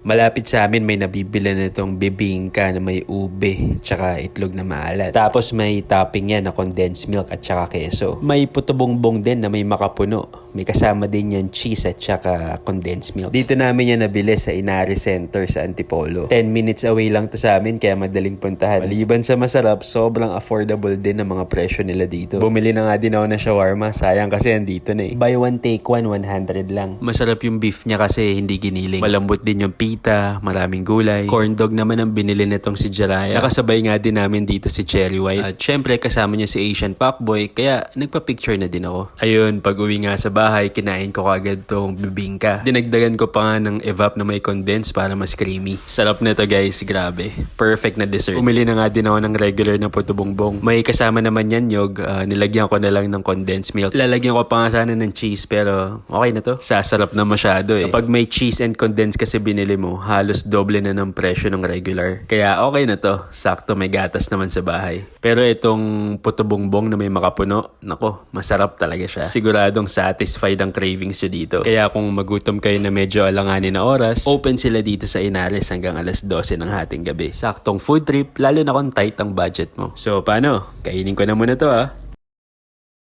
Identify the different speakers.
Speaker 1: Malapit sa amin may nabibili na itong bibingka na may ube tsaka itlog na maalat. Tapos may topping yan na condensed milk at tsaka keso. May puto-bongbong din na may makapuno. May kasama din yan cheese at tsaka condensed milk. Dito namin yan nabili sa Inari Center sa Antipolo. 10 minutes away lang to sa amin kaya madaling puntahan. Maliban sa masarap, sobrang affordable din ang mga presyo nila dito. Bumili na nga din ako ng shawarma. Sayang kasi andito na eh. Buy one take one, 100 lang. Masarap yung beef niya kasi hindi giniling. Malambot din yung pita, maraming gulay. Corn dog naman ang binili nitong si Jiraiya. Nakasabay nga din namin dito si Cherry White. At syempre kasama niya si Asian Pacboy kaya nagpa-picture na din ako. Ayun, pag uwi nga sa bahay, kinain ko kagad tong bibingka. Dinagdagan ko pa nga ng evap na may condense para mas creamy. Sarap na to guys, grabe. Perfect na dessert. Umili na nga din ako ng regular na puto bongbong. May kasama naman yan nyog. Nilagyan ko na lang ng condensed milk. Lalagyan ko pa nga sana ng cheese pero okay na to. Sasarap na masyado eh. Kapag may cheese and condensed kasi binili mo, halos doble na ng presyo ng regular. Kaya okay na to. Sakto may gatas naman sa bahay. Pero itong puto bongbong na may makapuno, nako, masarap talaga siya. Siguradong satisfied ang cravings nyo dito. Kaya kung magutom kayo na medyo alanganin na oras, open sila dito sa Inares hanggang alas 12 ng hating gabi. Saktong food trip, lalo na kung tight ang budget mo. So paano? Kainin ko na muna to